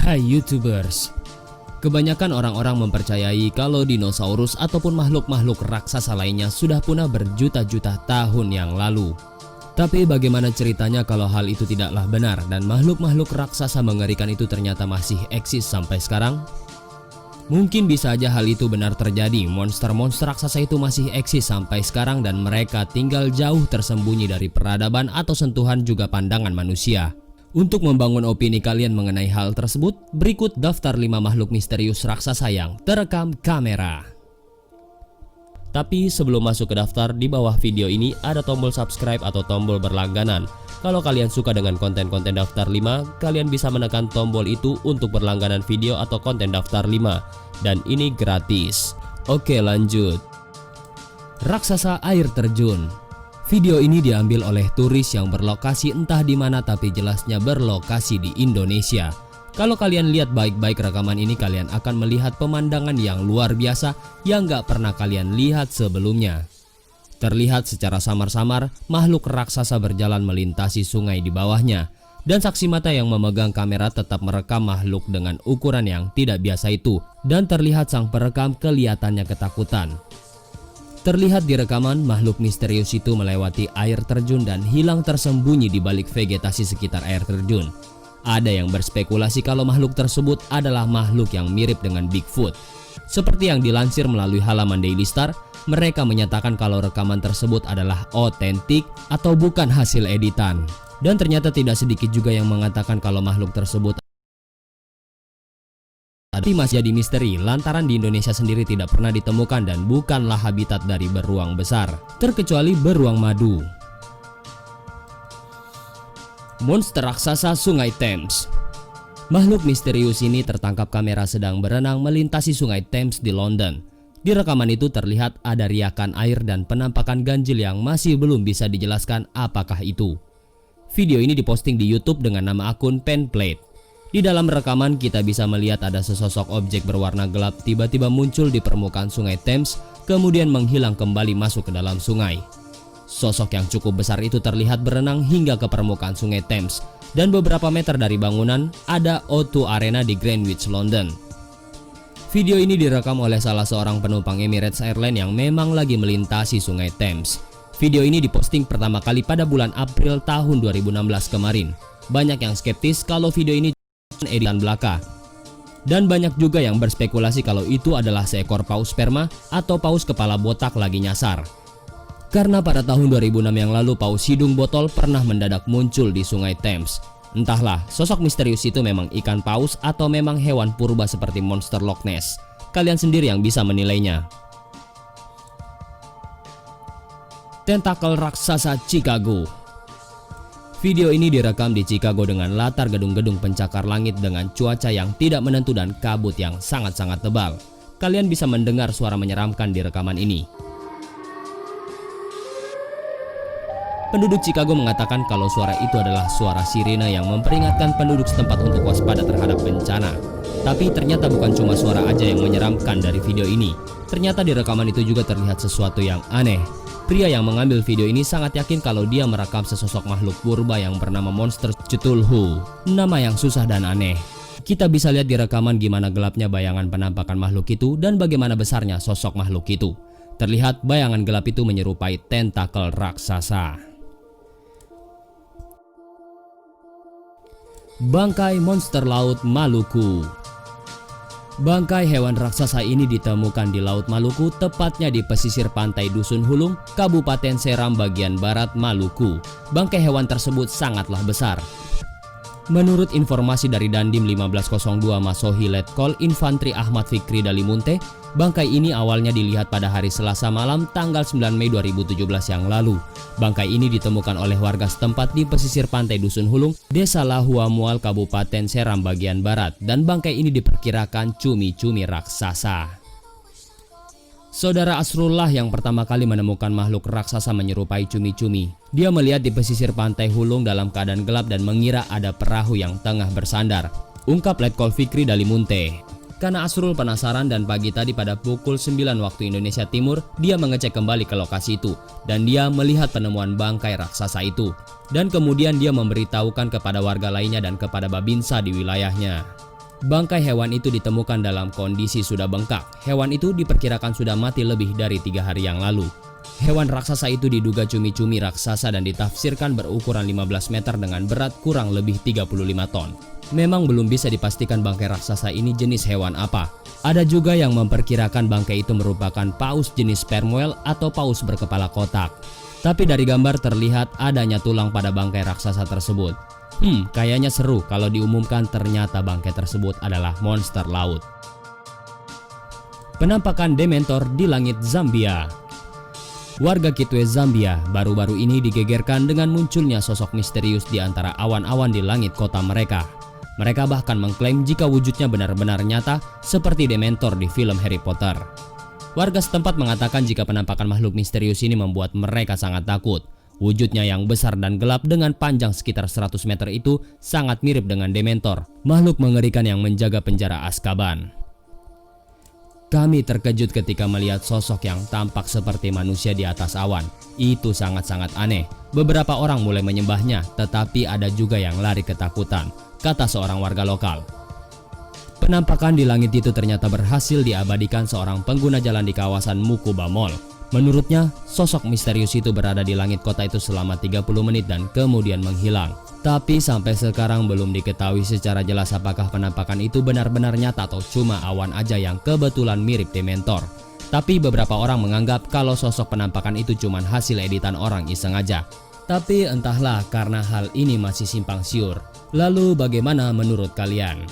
Hai YouTubers, kebanyakan orang-orang mempercayai kalau dinosaurus ataupun makhluk-makhluk raksasa lainnya sudah punah berjuta-juta tahun yang lalu. Tapi bagaimana ceritanya kalau hal itu tidaklah benar dan makhluk-makhluk raksasa mengerikan itu ternyata masih eksis sampai sekarang? Mungkin bisa aja hal itu benar terjadi, monster-monster raksasa itu masih eksis sampai sekarang dan mereka tinggal jauh tersembunyi dari peradaban atau sentuhan juga pandangan manusia. Untuk membangun opini kalian mengenai hal tersebut, berikut daftar 5 makhluk misterius raksasa yang terekam kamera. Tapi sebelum masuk ke daftar, di bawah video ini ada tombol subscribe atau tombol berlangganan. Kalau kalian suka dengan konten-konten daftar 5, kalian bisa menekan tombol itu untuk berlangganan video atau konten daftar 5. Dan ini gratis. Oke, lanjut. Raksasa air terjun. Video ini diambil oleh turis yang berlokasi entah di mana tapi jelasnya berlokasi di Indonesia. Kalau kalian lihat baik-baik rekaman ini, kalian akan melihat pemandangan yang luar biasa yang gak pernah kalian lihat sebelumnya. Terlihat secara samar-samar makhluk raksasa berjalan melintasi sungai di bawahnya. Dan saksi mata yang memegang kamera tetap merekam makhluk dengan ukuran yang tidak biasa itu. Dan terlihat sang perekam kelihatannya ketakutan. Terlihat di rekaman makhluk misterius itu melewati air terjun dan hilang tersembunyi di balik vegetasi sekitar air terjun. Ada yang berspekulasi kalau makhluk tersebut adalah makhluk yang mirip dengan Bigfoot. Seperti yang dilansir melalui halaman Daily Star, mereka menyatakan kalau rekaman tersebut adalah otentik atau bukan hasil editan. Dan ternyata tidak sedikit juga yang mengatakan kalau makhluk tersebut masih jadi misteri lantaran di Indonesia sendiri tidak pernah ditemukan dan bukanlah habitat dari beruang besar, terkecuali beruang madu. Monster raksasa Sungai Thames. Makhluk misterius ini tertangkap kamera sedang berenang melintasi Sungai Thames di London. Di rekaman itu terlihat ada riakan air dan penampakan ganjil yang masih belum bisa dijelaskan apakah itu. Video ini diposting di YouTube dengan nama akun Penplate. Di dalam rekaman kita bisa melihat ada sesosok objek berwarna gelap tiba-tiba muncul di permukaan Sungai Thames, kemudian menghilang kembali masuk ke dalam sungai. Sosok yang cukup besar itu terlihat berenang hingga ke permukaan Sungai Thames, dan beberapa meter dari bangunan ada O2 Arena di Greenwich, London. Video ini direkam oleh salah seorang penumpang Emirates Airlines yang memang lagi melintasi Sungai Thames. Video ini diposting pertama kali pada bulan April tahun 2016 kemarin. Banyak yang skeptis kalau video ini editan belaka. Dan banyak juga yang berspekulasi kalau itu adalah seekor paus sperma atau paus kepala botak lagi nyasar. Karena pada tahun 2006 yang lalu paus hidung botol pernah mendadak muncul di Sungai Thames. Entahlah, sosok misterius itu memang ikan paus atau memang hewan purba seperti monster Loch Ness. Kalian sendiri yang bisa menilainya. Tentakel raksasa Chicago. Video ini direkam di Chicago dengan latar gedung-gedung pencakar langit dengan cuaca yang tidak menentu dan kabut yang sangat-sangat tebal. Kalian bisa mendengar suara menyeramkan di rekaman ini. Penduduk Chicago mengatakan kalau suara itu adalah suara sirine yang memperingatkan penduduk setempat untuk waspada terhadap bencana. Tapi ternyata bukan cuma suara aja yang menyeramkan dari video ini. Ternyata di rekaman itu juga terlihat sesuatu yang aneh. Pria yang mengambil video ini sangat yakin kalau dia merekam sesosok makhluk purba yang bernama Monster Cthulhu. Nama yang susah dan aneh. Kita bisa lihat di rekaman gimana gelapnya bayangan penampakan makhluk itu dan bagaimana besarnya sosok makhluk itu. Terlihat bayangan gelap itu menyerupai tentakel raksasa. Bangkai monster laut Maluku. Bangkai hewan raksasa ini ditemukan di Laut Maluku, tepatnya di pesisir pantai Dusun Hulung, Kabupaten Seram bagian barat Maluku. Bangkai hewan tersebut sangatlah besar. Menurut informasi dari Dandim 1502 Masohi Letkol Infantri Ahmad Fikri Dalimunte, bangkai ini awalnya dilihat pada hari Selasa malam tanggal 9 Mei 2017 yang lalu. Bangkai ini ditemukan oleh warga setempat di pesisir pantai Dusun Hulung, Desa Lahua Mual, Kabupaten Seram bagian barat, dan bangkai ini diperkirakan cumi-cumi raksasa. Saudara Asrullah yang pertama kali menemukan makhluk raksasa menyerupai cumi-cumi. Dia melihat di pesisir pantai Hulung dalam keadaan gelap dan mengira ada perahu yang tengah bersandar. Ungkap Letkol Fikri Dalimunte. Karena Asrul penasaran dan pagi tadi pada pukul 9 waktu Indonesia Timur, dia mengecek kembali ke lokasi itu dan dia melihat penemuan bangkai raksasa itu. Dan kemudian dia memberitahukan kepada warga lainnya dan kepada Babinsa di wilayahnya. Bangkai hewan itu ditemukan dalam kondisi sudah bengkak. Hewan itu diperkirakan sudah mati lebih dari 3 hari yang lalu. Hewan raksasa itu diduga cumi-cumi raksasa dan ditafsirkan berukuran 15 meter dengan berat kurang lebih 35 ton. Memang belum bisa dipastikan bangkai raksasa ini jenis hewan apa. Ada juga yang memperkirakan bangkai itu merupakan paus jenis sperm whale atau paus berkepala kotak. Tapi dari gambar terlihat adanya tulang pada bangkai raksasa tersebut. Kayaknya seru kalau diumumkan ternyata bangkai tersebut adalah monster laut. Penampakan Dementor di langit Zambia. Warga Kitwe, Zambia baru-baru ini digegerkan dengan munculnya sosok misterius di antara awan-awan di langit kota mereka. Mereka bahkan mengklaim jika wujudnya benar-benar nyata seperti Dementor di film Harry Potter. Warga setempat mengatakan jika penampakan makhluk misterius ini membuat mereka sangat takut. Wujudnya yang besar dan gelap dengan panjang sekitar 100 meter itu sangat mirip dengan Dementor, makhluk mengerikan yang menjaga penjara Azkaban. Kami terkejut ketika melihat sosok yang tampak seperti manusia di atas awan. Itu sangat-sangat aneh. Beberapa orang mulai menyembahnya, tetapi ada juga yang lari ketakutan, kata seorang warga lokal. Penampakan di langit itu ternyata berhasil diabadikan seorang pengguna jalan di kawasan Mukuba Mall. Menurutnya, sosok misterius itu berada di langit kota itu selama 30 menit dan kemudian menghilang. Tapi sampai sekarang belum diketahui secara jelas apakah penampakan itu benar-benar nyata atau cuma awan aja yang kebetulan mirip Dementor. Tapi beberapa orang menganggap kalau sosok penampakan itu cuma hasil editan orang iseng aja. Tapi entahlah, karena hal ini masih simpang siur. Lalu bagaimana menurut kalian?